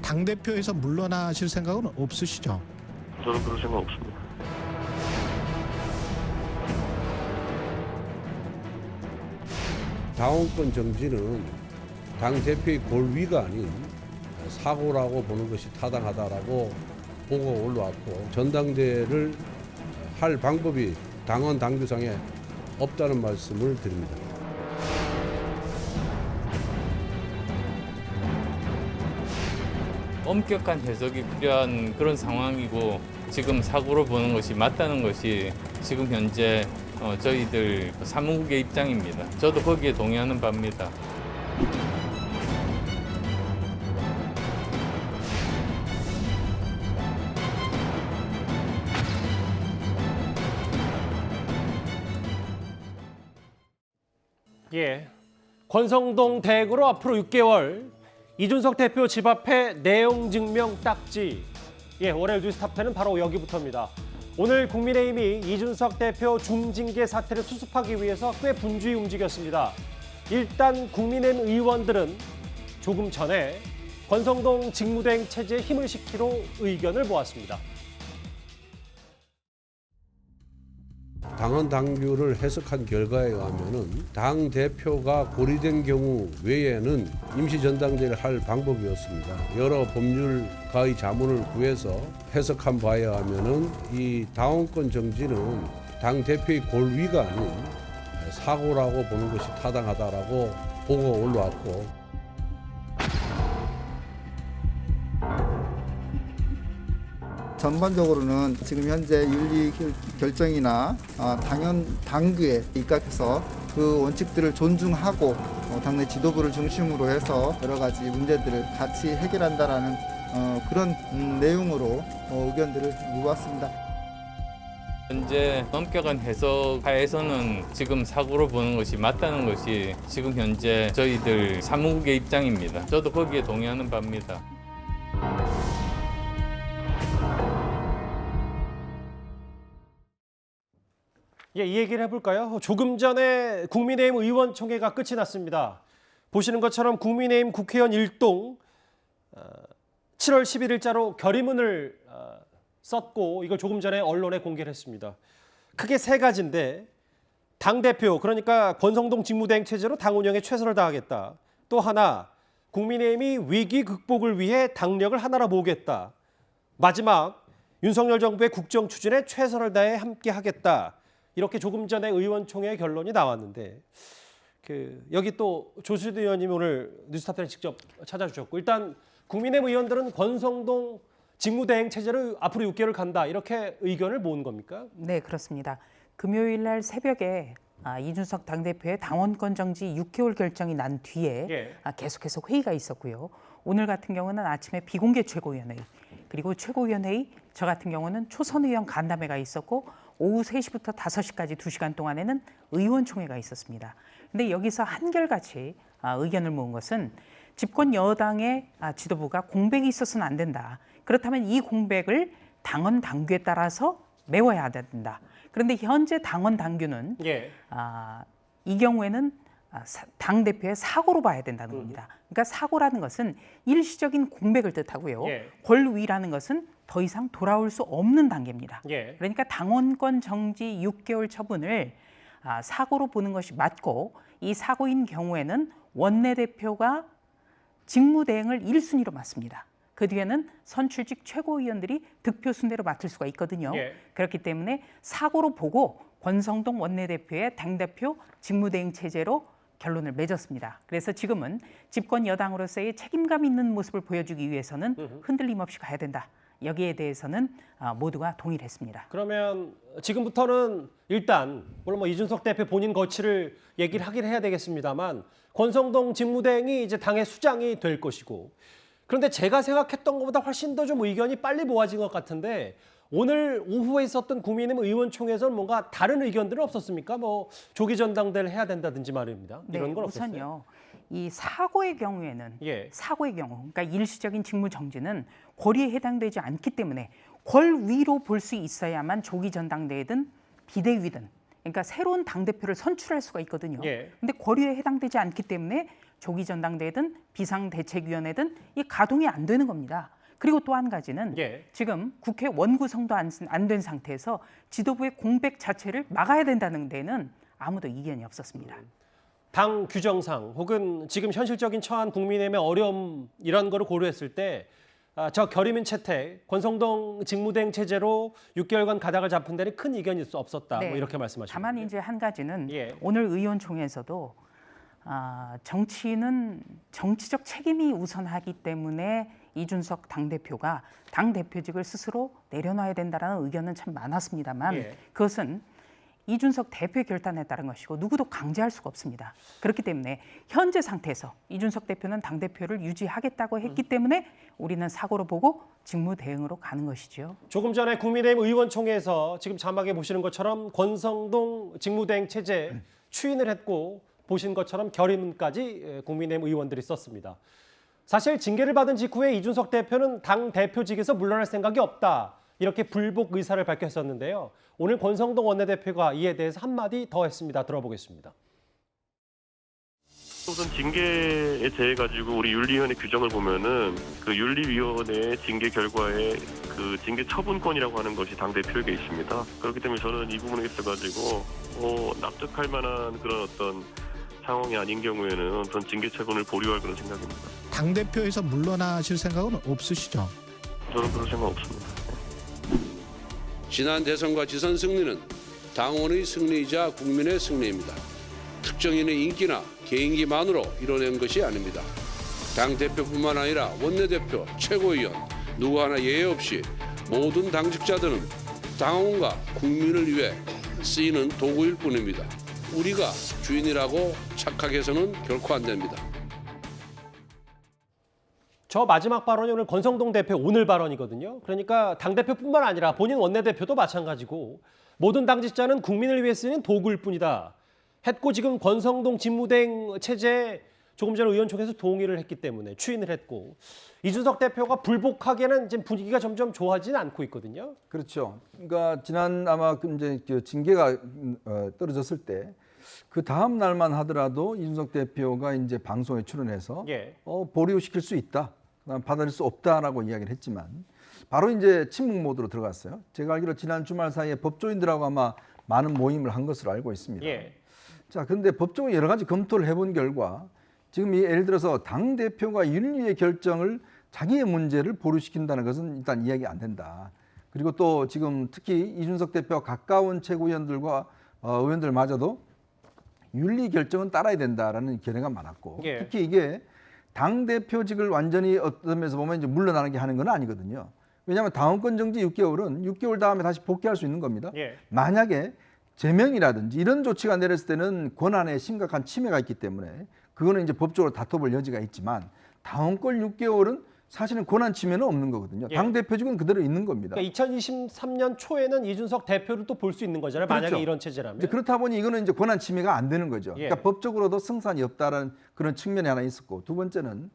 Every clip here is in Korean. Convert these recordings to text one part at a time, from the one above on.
당대표에서 물러나실 생각은 없으시죠? 저는 그런 생각 없습니다. 당원권 정지는 당대표의 골위가 아닌 사고라고 보는 것이 타당하다라고 보고가 올라왔고, 전당대회를 할 방법이 당원 당규상에 없다는 말씀을 드립니다. 엄격한 해석이 필요한 그런 상황이고, 지금 사고로 보는 것이 맞다는 것이 지금 현재 저희들 사무국의 입장입니다. 저도 거기에 동의하는 바입니다. 예, 권성동 대구로 앞으로 6개월 이준석 대표 집 앞에 내용 증명 딱지. 예, 월요일 뉴스탑10은 바로 여기부터입니다. 오늘 국민의힘이 이준석 대표 중징계 사태를 수습하기 위해서 꽤 분주히 움직였습니다. 일단 국민의힘 의원들은 조금 전에 권성동 직무대행 체제에 힘을 실기로 의견을 모았습니다. 당원 당규를 해석한 결과에 의하면은 당 대표가 고리된 경우 외에는 임시전당대회를 할 방법이었습니다. 여러 법률가의 자문을 구해서 해석한 바에 의하면은 이 당원권 정지는 당 대표의 골위가 아닌 사고라고 보는 것이 타당하다라고 보고가 올라왔고, 전반적으로는 지금 현재 윤리 결정이나 당규에 입각해서 그 원칙들을 존중하고 당내 지도부를 중심으로 해서 여러 가지 문제들을 같이 해결한다라는 그런 내용으로 의견들을 모았습니다. 현재 엄격한 해석 하에서는 지금 사고로 보는 것이 맞다는 것이 지금 현재 저희들 사무국의 입장입니다. 저도 거기에 동의하는 바입니다. 예, 이 얘기를 해볼까요? 조금 전에 국민의힘 의원총회가 끝이 났습니다. 보시는 것처럼 국민의힘 국회의원 일동 7월 11일자로 결의문을 썼고, 이걸 조금 전에 언론에 공개를 했습니다. 크게 세 가지인데, 당대표, 그러니까 권성동 직무대행 체제로 당 운영에 최선을 다하겠다. 또 하나, 국민의힘이 위기 극복을 위해 당력을 하나로 모으겠다. 마지막, 윤석열 정부의 국정 추진에 최선을 다해 함께하겠다. 이렇게 조금 전에 의원총회 결론이 나왔는데, 여기 또 조수진 의원님이 오늘 뉴스탑10에 직접 찾아주셨고, 일단 국민의힘 의원들은 권성동 직무대행 체제를 앞으로 6개월 간다, 이렇게 의견을 모은 겁니까? 네, 그렇습니다. 금요일 날 새벽에 이준석 당대표의 당원권 정지 6개월 결정이 난 뒤에 계속해서 회의가 있었고요. 오늘 같은 경우는 아침에 비공개 최고위원회의, 그리고 최고위원회의, 저 같은 경우는 초선 의원 간담회가 있었고, 오후 3시부터 5시까지 2시간 동안에는 의원총회가 있었습니다. 근데 여기서 한결같이 의견을 모은 것은 집권 여당의 지도부가 공백이 있어서는 안 된다. 그렇다면 이 공백을 당원 당규에 따라서 메워야 된다. 그런데 현재 당원 당규는 이 경우에는 당대표의 사고로 봐야 된다는 겁니다. 그러니까 사고라는 것은 일시적인 공백을 뜻하고요. 권위라는 것은 더 이상 돌아올 수 없는 단계입니다. 그러니까 당원권 정지 6개월 처분을 사고로 보는 것이 맞고, 이 사고인 경우에는 원내대표가 직무대행을 1순위로 맡습니다. 그 뒤에는 선출직 최고위원들이 득표 순대로 맡을 수가 있거든요. 그렇기 때문에 사고로 보고 권성동 원내대표의 당대표 직무대행 체제로 결론을 맺었습니다. 그래서 지금은 집권 여당으로서의 책임감 있는 모습을 보여주기 위해서는 흔들림 없이 가야 된다. 여기에 대해서는 모두가 동의를 했습니다. 그러면 지금부터는 일단 물론 이준석 대표 본인 거취를 얘기를 하긴 해야 되겠습니다만, 권성동 직무대행이 이제 당의 수장이 될 것이고, 그런데 제가 생각했던 것보다 훨씬 더 좀 의견이 빨리 모아진 것 같은데, 오늘 오후에 있었던 국민의힘 의원총회에서는 뭔가 다른 의견들은 없었습니까? 뭐 조기 전당대회를 해야 된다든지 말입니다. 이런 건 없었어요? 우선요. 이 사고의 경우에는 사고의 경우, 그러니까 일시적인 직무 정지는 권리에 해당되지 않기 때문에 권위로 볼 수 있어야만 조기 전당대회든 비대위든 그러니까 새로운 당대표를 선출할 수가 있거든요. 예. 근데 권리에 해당되지 않기 때문에 조기 전당대회든 비상대책위원회든 이 가동이 안 되는 겁니다. 그리고 또 한 가지는 예. 지금 국회 원구성도 안 된 상태에서 지도부의 공백 자체를 막아야 된다는 데는 아무도 이견이 없었습니다. 당 규정상 혹은 지금 현실적인 처한 국민의힘의 어려움 이런 거를 고려했을 때 저 결의민 채택, 권성동 직무대행 체제로 6개월간 가닥을 잡은 데는 큰 이견이 없었다. 뭐 이렇게 말씀하시는 다만 이제 한 가지는 예. 오늘 의원총회에서도 정치인은 정치적 책임이 우선하기 때문에 이준석 당대표가 당대표직을 스스로 내려놔야 된다는 의견은 참 많았습니다만 예. 그것은 이준석 대표의 결단에 따른 것이고 누구도 강제할 수가 없습니다. 그렇기 때문에 현재 상태에서 이준석 대표는 당대표를 유지하겠다고 했기 때문에 우리는 사고로 보고 직무대행으로 가는 것이죠. 조금 전에 국민의힘 의원총회에서 지금 자막에 보시는 것처럼 권성동 직무대행 체제 추인을 했고 보신 것처럼 결의문까지 국민의힘 의원들이 썼습니다. 사실 징계를 받은 직후에 이준석 대표는 당 대표직에서 물러날 생각이 없다. 이렇게 불복 의사를 밝혔었는데요. 오늘 권성동 원내대표가 이에 대해서 한마디 더 했습니다. 들어보겠습니다. 우선 징계에 대해 가지고 우리 윤리위원회 규정을 보면은 그 윤리위원회의 징계 결과에 그 징계 처분권이라고 하는 것이 당 대표에게 있습니다. 그렇기 때문에 저는 이 부분에 있어 가지고 납득할 만한 그런 어떤 상황이 아닌 경우에는 우선 징계 처분을 보류할 그런 생각입니다. 당 대표에서 물러나실 생각은 없으시죠? 저는 그런 생각 없습니다. 지난 대선과 지선 승리는 당원의 승리이자 국민의 승리입니다. 특정인의 인기나 개인기만으로 이뤄낸 것이 아닙니다. 당대표뿐만 아니라 원내대표, 최고위원, 누구 하나 예외 없이 모든 당직자들은 당원과 국민을 위해 쓰이는 도구일 뿐입니다. 우리가 주인이라고 착각해서는 결코 안 됩니다. 저 마지막 발언이 오늘 권성동 대표 오늘 발언이거든요. 그러니까 당대표뿐만 아니라 본인 원내대표도 마찬가지고 모든 당직자는 국민을 위해 쓰는 도구일 뿐이다. 했고 지금 권성동 직무대행 체제에 조금 전에 의원총회에서 동의를 했기 때문에 추인을 했고 이준석 대표가 불복하기에는 지금 분위기가 점점 좋아지는 않고 있거든요. 그렇죠. 그러니까 지난 아마 이제 징계가 떨어졌을 때 그 다음 날만 하더라도 이준석 대표가 이제 방송에 출연해서 예. 보류시킬 수 있다, 받아들일 수 없다라고 이야기를 했지만 바로 이제 침묵 모드로 들어갔어요. 제가 알기로 지난 주말 사이에 법조인들하고 아마 많은 모임을 한 것으로 알고 있습니다. 예. 자, 그런데 법적으로 여러 가지 검토를 해본 결과 지금 예를 들어서 당 대표가 윤리의 결정을 자기의 문제를 보류시킨다는 것은 일단 이야기 안 된다. 그리고 또 지금 특히 이준석 대표와 가까운 최고위원들과 의원들마저도 윤리 결정은 따라야 된다라는 견해가 많았고 예. 특히 이게 당 대표직을 완전히 어떤 면에서 보면 이제 물러나는 게 하는 건 아니거든요. 왜냐하면 당원권 정지 6개월은 6개월 다음에 다시 복귀할 수 있는 겁니다. 예. 만약에 제명이라든지 이런 조치가 내렸을 때는 권한에 심각한 침해가 있기 때문에 그거는 이제 법적으로 다퉈볼 여지가 있지만 당원권 6개월은 사실은 권한 침해는 없는 거거든요. 예. 당대표직은 그대로 있는 겁니다. 그러니까 2023년 초에는 이준석 대표를 또 볼 수 있는 거잖아요. 그렇죠. 만약에 이런 체제라면. 이제 그렇다 보니 이거는 이제 권한 침해가 안 되는 거죠. 예. 그러니까 법적으로도 승산이 없다는 그런 측면이 하나 있었고 두 번째는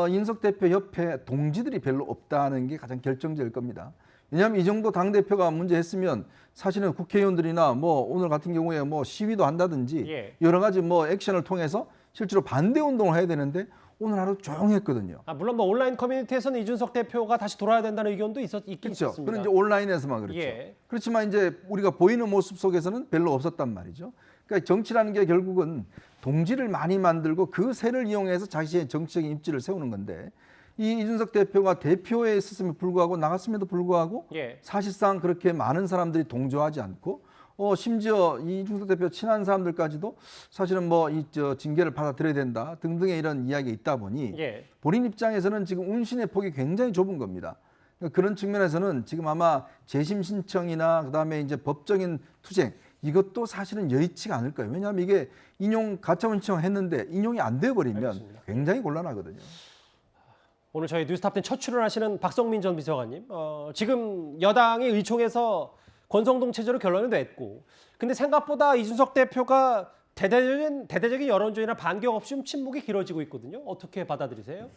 이준석 대표 옆에 동지들이 별로 없다는 게 가장 결정적일 겁니다. 왜냐하면 이 정도 당대표가 문제했으면 사실은 국회의원들이나 뭐 오늘 같은 경우에 뭐 시위도 한다든지 예. 여러 가지 뭐 액션을 통해서 실제로 반대 운동을 해야 되는데 오늘 하루 조용했거든요. 물론 뭐 온라인 커뮤니티에서는 이준석 대표가 다시 돌아야 된다는 의견도 있긴 그렇죠. 있었습니다. 그건 이제 온라인에서만 그렇죠. 예. 그렇지만 이제 우리가 보이는 모습 속에서는 별로 없었단 말이죠. 그러니까 정치라는 게 결국은 동지를 많이 만들고 그 세를 이용해서 자신의 정치적인 입지를 세우는 건데 이 이준석 대표가 대표에 있었음에도 불구하고 나갔음에도 불구하고 예. 사실상 그렇게 많은 사람들이 동조하지 않고 심지어 이 이준석 대표 친한 사람들까지도 사실은 뭐 이 징계를 받아들여야 된다 등등의 이런 이야기가 있다 보니 예. 본인 입장에서는 지금 운신의 폭이 굉장히 좁은 겁니다. 그러니까 그런 측면에서는 지금 아마 재심 신청이나 그다음에 이제 법적인 투쟁 이것도 사실은 여의치가 않을 거예요. 왜냐하면 이게 인용 가처분 신청했는데 인용이 안 돼버리면 알겠습니다. 굉장히 곤란하거든요. 오늘 저희 뉴스탑10 첫 출연하시는 박성민 전 비서관님, 지금 여당이 의총에서 권성동 체제로 결론을 냈고, 근데 생각보다 이준석 대표가 대대적인 여론조회나 반격 없이 침묵이 길어지고 있거든요. 어떻게 받아들이세요?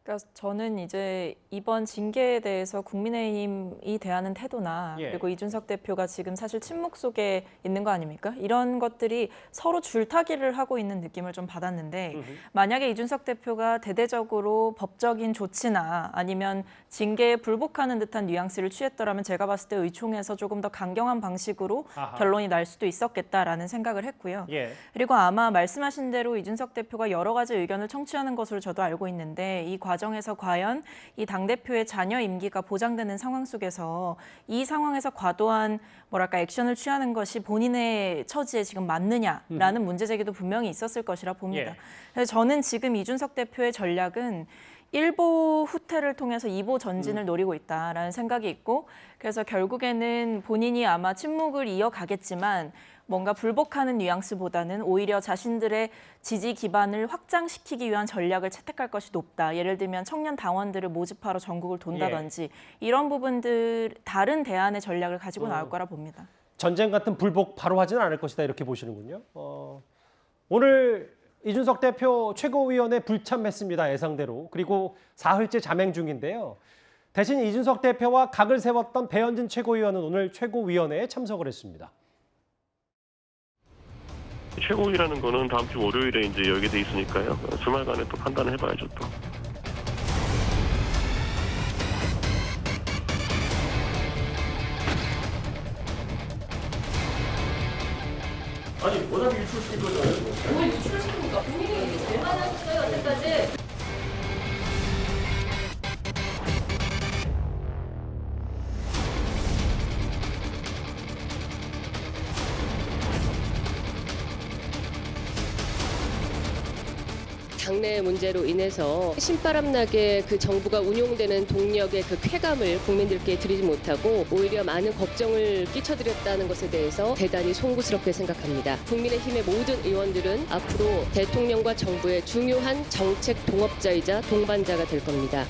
그러니까 저는 이제 이번 징계에 대해서 국민의힘이 대하는 태도나 그리고 이준석 대표가 지금 사실 침묵 속에 있는 거 아닙니까? 이런 것들이 서로 줄타기를 하고 있는 느낌을 좀 받았는데 만약에 이준석 대표가 대대적으로 법적인 조치나 아니면 징계에 불복하는 듯한 뉘앙스를 취했더라면 제가 봤을 때 의총에서 조금 더 강경한 방식으로 결론이 날 수도 있었겠다라는 생각을 했고요. 그리고 아마 말씀하신 대로 이준석 대표가 여러 가지 의견을 청취하는 것으로 저도 알고 있는데 이 과정에서 과연 이 당대표의 자녀 임기가 보장되는 상황 속에서 이 상황에서 과도한 액션을 취하는 것이 본인의 처지에 지금 맞느냐라는 문제 제기도 분명히 있었을 것이라 봅니다. 그래서 저는 지금 이준석 대표의 전략은 1보 후퇴를 통해서 2보 전진을 노리고 있다라는 생각이 있고 그래서 결국에는 본인이 아마 침묵을 이어가겠지만 뭔가 불복하는 뉘앙스보다는 오히려 자신들의 지지 기반을 확장시키기 위한 전략을 채택할 것이 높다. 예를 들면 청년 당원들을 모집하러 전국을 돈다든지 이런 부분들 다른 대안의 전략을 가지고 나올 거라 봅니다. 전쟁 같은 불복 바로 하지는 않을 것이다 이렇게 보시는군요. 오늘 이준석 대표 최고위원회 불참했습니다. 예상대로. 그리고 사흘째 자맹 중인데요. 대신 이준석 대표와 각을 세웠던 배현진 최고위원은 오늘 최고위원회에 참석을 했습니다. 최고위라는 거는 다음 주 월요일에 이제 열게 돼 있으니까요. 주말간에 또 판단을 해봐야죠 또. 아니 워낙 유출시킨 거잖아요. 뭘 유출시킵니까? 본인이 제일 많이 하셨어요 여태까지. 당내 문제로 인해서 신바람나게 그 정부가 운용되는 동력의 그 쾌감을 국민들께 드리지 못하고 오히려 많은 걱정을 끼쳐드렸다는 것에 대해서 대단히 송구스럽게 생각합니다. 국민의힘의 모든 의원들은 앞으로 대통령과 정부의 중요한 정책 동업자이자 동반자가 될 겁니다.